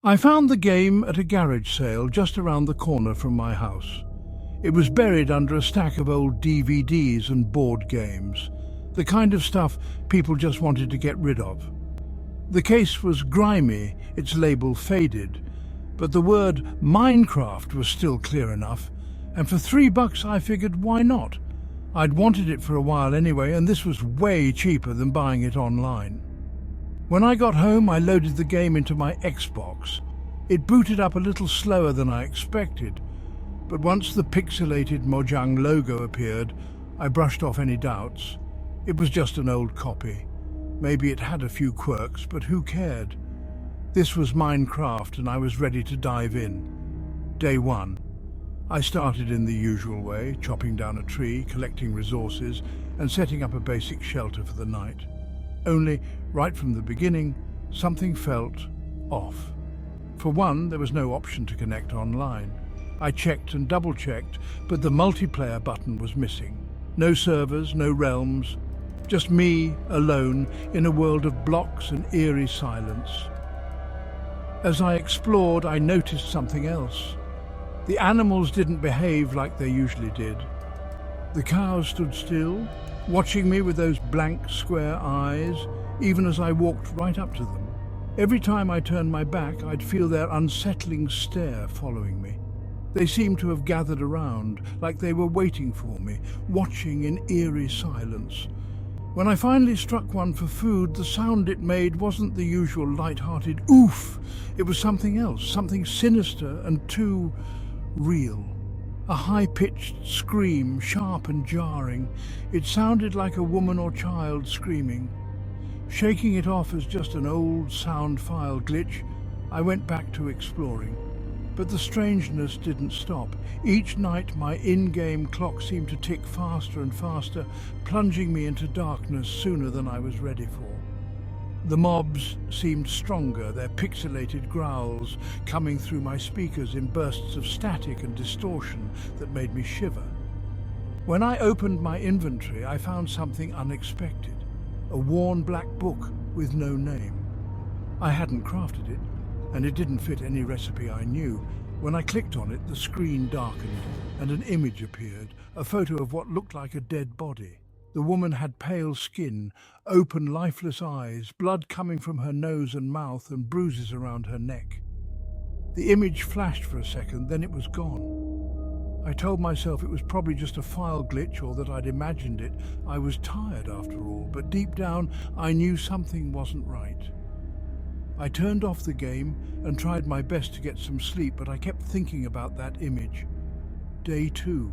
I found the game at a garage sale just around the corner from my house. It was buried under a stack of old DVDs and board games, the kind of stuff people just wanted to get rid of. The case was grimy, its label faded, but the word Minecraft was still clear enough, and for $3 I figured, why not? I'd wanted it for a while anyway, and this was way cheaper than buying it online. When I got home, I loaded the game into my Xbox. It booted up a little slower than I expected, but once the pixelated Mojang logo appeared, I brushed off any doubts. It was just an old copy. Maybe it had a few quirks, but who cared? This was Minecraft, and I was ready to dive in. Day one. I started in the usual way, chopping down a tree, collecting resources, and setting up a basic shelter for the night. Only, right from the beginning, something felt off. For one, there was no option to connect online. I checked and double-checked, but the multiplayer button was missing. No servers, no realms, just me, alone, in a world of blocks and eerie silence. As I explored, I noticed something else. The animals didn't behave like they usually did. The cows stood still, watching me with those blank, square eyes, even as I walked right up to them. Every time I turned my back, I'd feel their unsettling stare following me. They seemed to have gathered around, like they were waiting for me, watching in eerie silence. When I finally struck one for food, the sound it made wasn't the usual light-hearted oof. It was something else, something sinister and too real. A high-pitched scream, sharp and jarring. It sounded like a woman or child screaming. Shaking it off as just an old sound file glitch, I went back to exploring. But the strangeness didn't stop. Each night my in-game clock seemed to tick faster and faster, plunging me into darkness sooner than I was ready for. The mobs seemed stronger, their pixelated growls coming through my speakers in bursts of static and distortion that made me shiver. When I opened my inventory, I found something unexpected. A worn black book with no name. I hadn't crafted it, and it didn't fit any recipe I knew. When I clicked on it, the screen darkened, and an image appeared, a photo of what looked like a dead body. The woman had pale skin, open, lifeless eyes, blood coming from her nose and mouth, and bruises around her neck. The image flashed for a second, then it was gone. I told myself it was probably just a file glitch or that I'd imagined it. I was tired after all, but deep down I knew something wasn't right. I turned off the game and tried my best to get some sleep, but I kept thinking about that image. Day 2.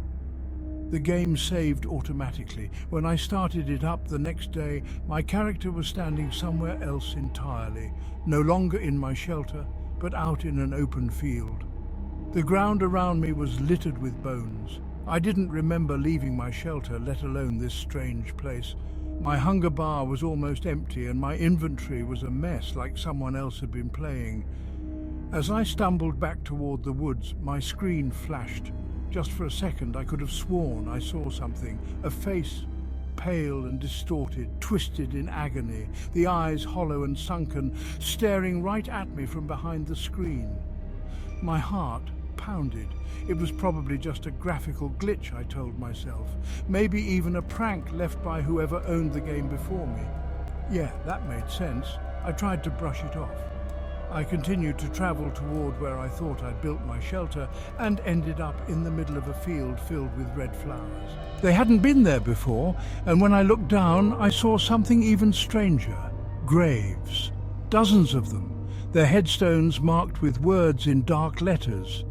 The game saved automatically. When I started it up the next day, my character was standing somewhere else entirely, no longer in my shelter, but out in an open field. The ground around me was littered with bones. I didn't remember leaving my shelter, let alone this strange place. My hunger bar was almost empty, and my inventory was a mess, like someone else had been playing. As I stumbled back toward the woods, my screen flashed. Just for a second, I could have sworn I saw something. A face, pale and distorted, twisted in agony, the eyes hollow and sunken, staring right at me from behind the screen. My heart pounded. It was probably just a graphical glitch, I told myself. Maybe even a prank left by whoever owned the game before me. Yeah, that made sense. I tried to brush it off. I continued to travel toward where I thought I'd built my shelter and ended up in the middle of a field filled with red flowers. They hadn't been there before, and when I looked down, I saw something even stranger. Graves. Dozens of them. Their headstones marked with words in dark letters.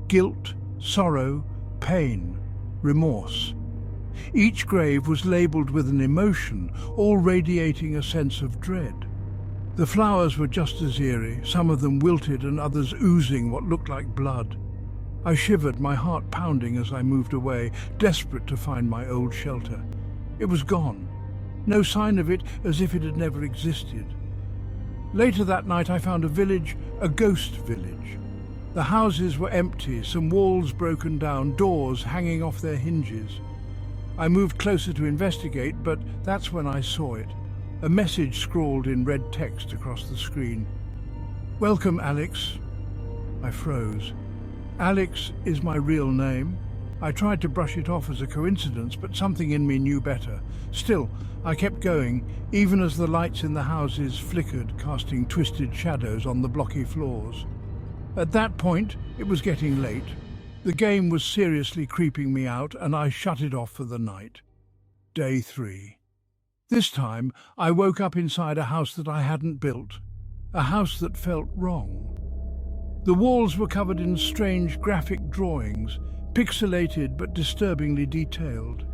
Guilt, sorrow, pain, remorse. Each grave was labelled with an emotion, all radiating a sense of dread. The flowers were just as eerie, some of them wilted and others oozing what looked like blood. I shivered, my heart pounding as I moved away, desperate to find my old shelter. It was gone. No sign of it, as if it had never existed. Later that night I found a village, a ghost village. The houses were empty, some walls broken down, doors hanging off their hinges. I moved closer to investigate, but that's when I saw it. A message scrawled in red text across the screen. "Welcome, Alex. I froze. Alex is my real name. I tried to brush it off as a coincidence, but something in me knew better. Still, I kept going, even as the lights in the houses flickered, casting twisted shadows on the blocky floors. At that point, it was getting late. The game was seriously creeping me out, and I shut it off for the night. Day 3. This time, I woke up inside a house that I hadn't built. A house that felt wrong. The walls were covered in strange graphic drawings, pixelated but disturbingly detailed.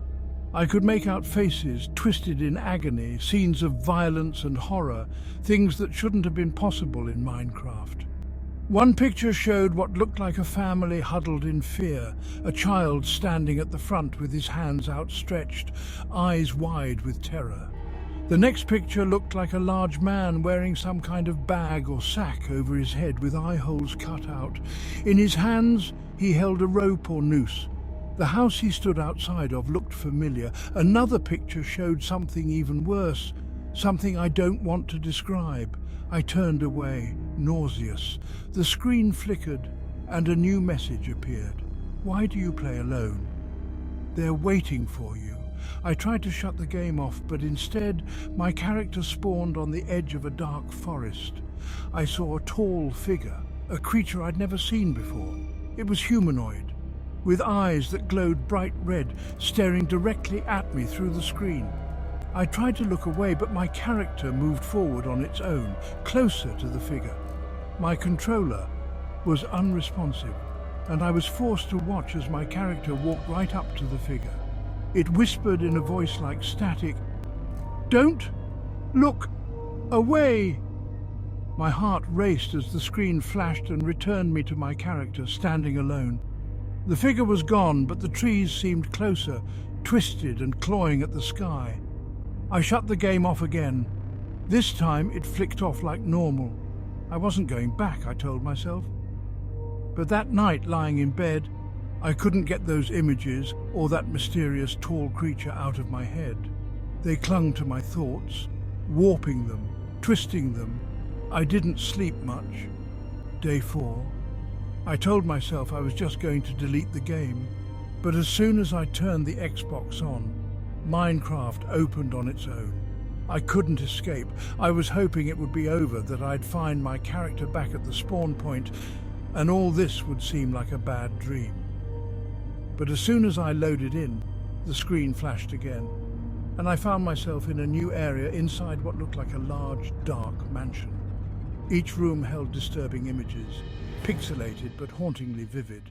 I could make out faces twisted in agony, scenes of violence and horror, things that shouldn't have been possible in Minecraft. One picture showed what looked like a family huddled in fear, a child standing at the front with his hands outstretched, eyes wide with terror. The next picture looked like a large man wearing some kind of bag or sack over his head with eye holes cut out. In his hands, he held a rope or noose. The house he stood outside of looked familiar. Another picture showed something even worse, something I don't want to describe. I turned away, nauseous. The screen flickered, and a new message appeared. Why do you play alone? They're waiting for you. I tried to shut the game off, but instead my character spawned on the edge of a dark forest. I saw a tall figure, a creature I'd never seen before. It was humanoid, with eyes that glowed bright red, staring directly at me through the screen. I tried to look away, but my character moved forward on its own, closer to the figure. My controller was unresponsive, and I was forced to watch as my character walked right up to the figure. It whispered in a voice like static, "Don't look away!" My heart raced as the screen flashed and returned me to my character standing alone. The figure was gone, but the trees seemed closer, twisted and clawing at the sky. I shut the game off again. This time it flicked off like normal. I wasn't going back, I told myself. But that night, lying in bed, I couldn't get those images or that mysterious tall creature out of my head. They clung to my thoughts, warping them, twisting them. I didn't sleep much. Day 4. I told myself I was just going to delete the game, but as soon as I turned the Xbox on, Minecraft opened on its own. I couldn't escape. I was hoping it would be over, that I'd find my character back at the spawn point, and all this would seem like a bad dream. But as soon as I loaded in, the screen flashed again, and I found myself in a new area inside what looked like a large, dark mansion. Each room held disturbing images, pixelated but hauntingly vivid.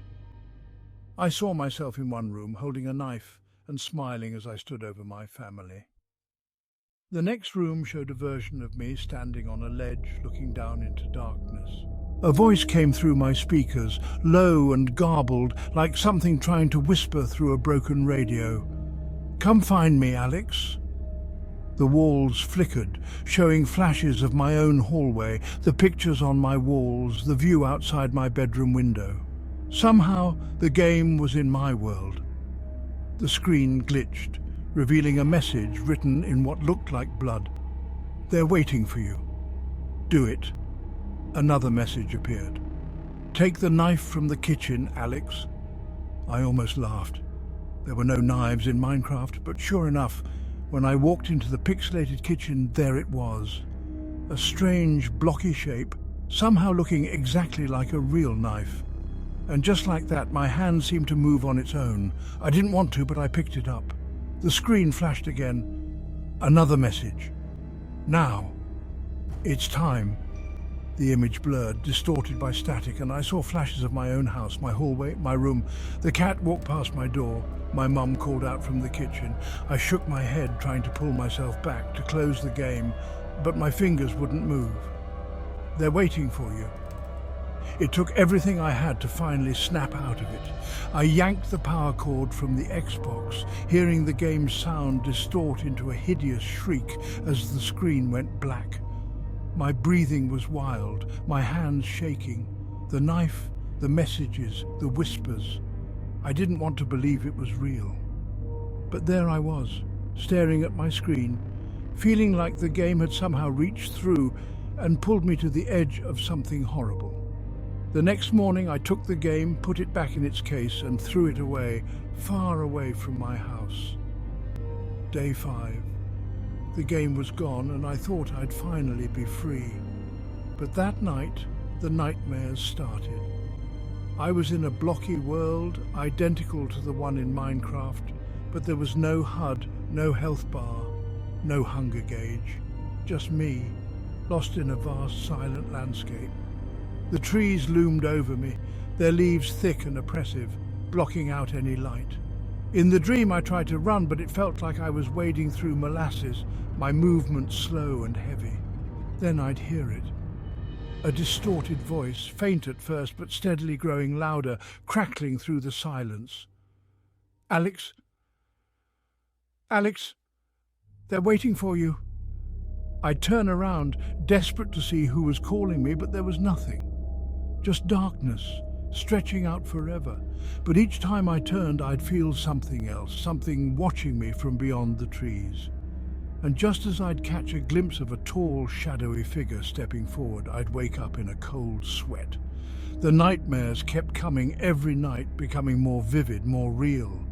I saw myself in one room holding a knife and smiling as I stood over my family. The next room showed a version of me standing on a ledge looking down into darkness. A voice came through my speakers, low and garbled, like something trying to whisper through a broken radio. "Come find me, Alex." The walls flickered, showing flashes of my own hallway, the pictures on my walls, the view outside my bedroom window. Somehow, the game was in my world. The screen glitched, revealing a message written in what looked like blood. "They're waiting for you. Do it." Another message appeared. "Take the knife from the kitchen, Alex." I almost laughed. There were no knives in Minecraft, but sure enough, when I walked into the pixelated kitchen, there it was. A strange, blocky shape, somehow looking exactly like a real knife. And just like that, my hand seemed to move on its own. I didn't want to, but I picked it up. The screen flashed again. Another message. "Now. It's time." The image blurred, distorted by static, and I saw flashes of my own house, my hallway, my room. The cat walked past my door. My mum called out from the kitchen. I shook my head, trying to pull myself back to close the game, but my fingers wouldn't move. "They're waiting for you." It took everything I had to finally snap out of it. I yanked the power cord from the Xbox, hearing the game's sound distort into a hideous shriek as the screen went black. My breathing was wild, my hands shaking. The knife, the messages, the whispers. I didn't want to believe it was real. But there I was, staring at my screen, feeling like the game had somehow reached through and pulled me to the edge of something horrible. The next morning I took the game, put it back in its case and threw it away, far away from my house. Day 5. The game was gone and I thought I'd finally be free. But that night, the nightmares started. I was in a blocky world, identical to the one in Minecraft, but there was no HUD, no health bar, no hunger gauge. Just me, lost in a vast silent landscape. The trees loomed over me, their leaves thick and oppressive, blocking out any light. In the dream I tried to run, but it felt like I was wading through molasses, my movements slow and heavy. Then I'd hear it. A distorted voice, faint at first but steadily growing louder, crackling through the silence. "Alex? Alex? They're waiting for you." I'd turn around, desperate to see who was calling me, but there was nothing. Just darkness, stretching out forever. But each time I turned, I'd feel something else, something watching me from beyond the trees. And just as I'd catch a glimpse of a tall, shadowy figure stepping forward, I'd wake up in a cold sweat. The nightmares kept coming every night, becoming more vivid, more real.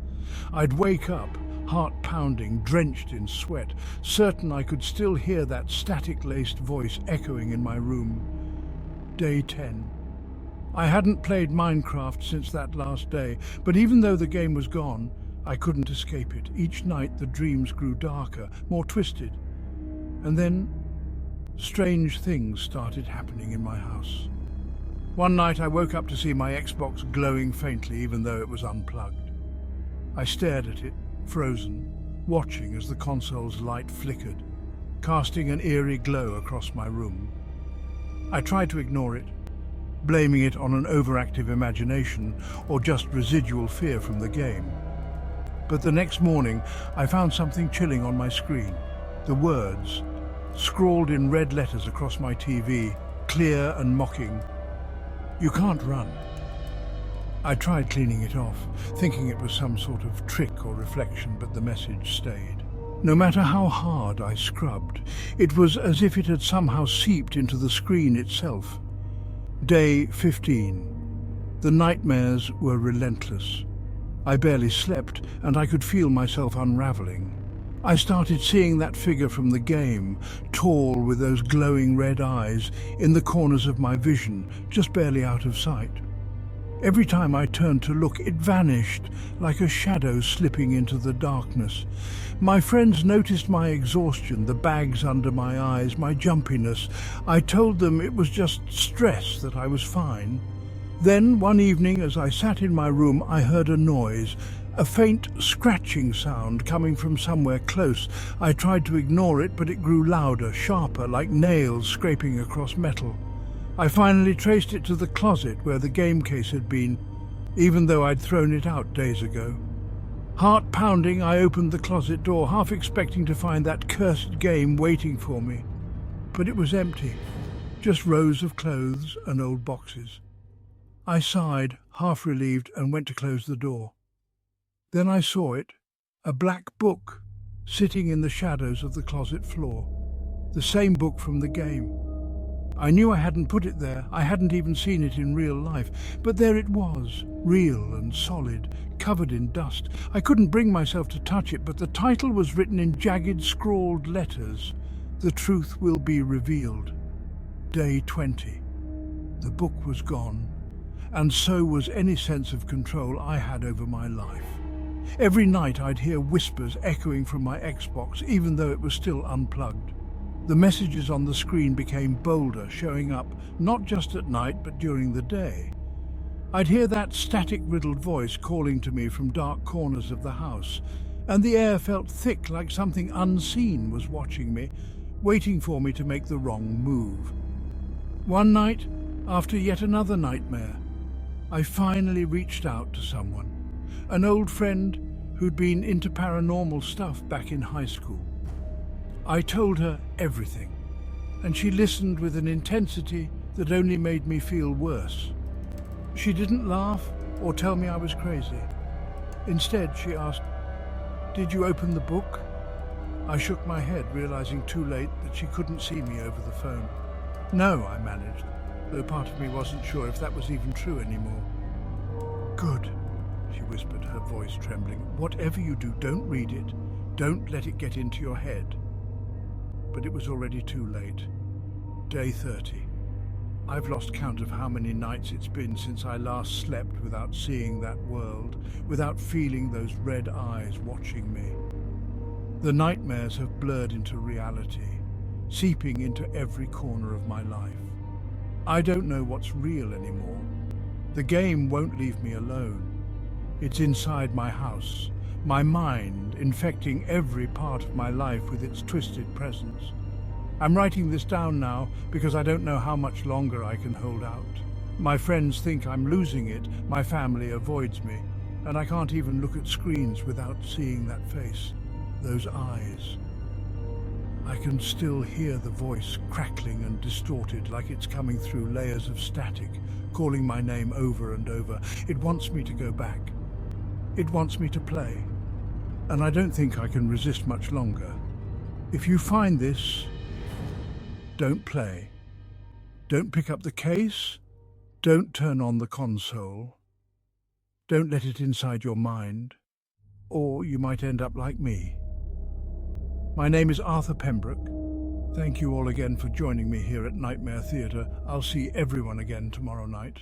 I'd wake up, heart pounding, drenched in sweat, certain I could still hear that static-laced voice echoing in my room. Day 10. I hadn't played Minecraft since that last day, but even though the game was gone, I couldn't escape it. Each night the dreams grew darker, more twisted. And then, strange things started happening in my house. One night I woke up to see my Xbox glowing faintly, even though it was unplugged. I stared at it, frozen, watching as the console's light flickered, casting an eerie glow across my room. I tried to ignore it, blaming it on an overactive imagination or just residual fear from the game. But the next morning, I found something chilling on my screen. The words, scrawled in red letters across my TV, clear and mocking, "You can't run." I tried cleaning it off, thinking it was some sort of trick or reflection, but the message stayed. No matter how hard I scrubbed, it was as if it had somehow seeped into the screen itself. Day 15. The nightmares were relentless. I barely slept, and I could feel myself unraveling. I started seeing that figure from the game, tall with those glowing red eyes, in the corners of my vision, just barely out of sight. Every time I turned to look, it vanished, like a shadow slipping into the darkness. My friends noticed my exhaustion, the bags under my eyes, my jumpiness. I told them it was just stress, that I was fine. Then, one evening, as I sat in my room, I heard a noise, a faint scratching sound coming from somewhere close. I tried to ignore it, but it grew louder, sharper, like nails scraping across metal. I finally traced it to the closet where the game case had been, even though I'd thrown it out days ago. Heart pounding, I opened the closet door, half expecting to find that cursed game waiting for me. But it was empty, just rows of clothes and old boxes. I sighed, half relieved, and went to close the door. Then I saw it, a black book, sitting in the shadows of the closet floor. The same book from the game. I knew I hadn't put it there, I hadn't even seen it in real life, but there it was, real and solid, covered in dust. I couldn't bring myself to touch it, but the title was written in jagged, scrawled letters. The truth will be revealed. Day 20. The book was gone, and so was any sense of control I had over my life. Every night I'd hear whispers echoing from my Xbox, even though it was still unplugged. The messages on the screen became bolder, showing up not just at night but during the day. I'd hear that static-riddled voice calling to me from dark corners of the house, and the air felt thick like something unseen was watching me, waiting for me to make the wrong move. One night, after yet another nightmare, I finally reached out to someone, an old friend who'd been into paranormal stuff back in high school. I told her everything, and she listened with an intensity that only made me feel worse. She didn't laugh or tell me I was crazy. Instead, she asked, "Did you open the book?" I shook my head, realizing too late that she couldn't see me over the phone. "No," I managed. though part of me wasn't sure if that was even true anymore. "Good," she whispered, her voice trembling. "Whatever you do, don't read it. Don't let it get into your head." But it was already too late. Day 30. I've lost count of how many nights it's been since I last slept without seeing that world, without feeling those red eyes watching me. The nightmares have blurred into reality, seeping into every corner of my life. I don't know what's real anymore. The game won't leave me alone. It's inside my house, my mind, infecting every part of my life with its twisted presence. I'm writing this down now because I don't know how much longer I can hold out. My friends think I'm losing it, my family avoids me, and I can't even look at screens without seeing that face, those eyes. I can still hear the voice crackling and distorted like it's coming through layers of static, calling my name over and over. It wants me to go back. It wants me to play. And I don't think I can resist much longer. If you find this, don't play. Don't pick up the case. Don't turn on the console. Don't let it inside your mind, or you might end up like me. My name is Arthur Pembroke. Thank you all again for joining me here at Nightmare Theatre. I'll see everyone again tomorrow night.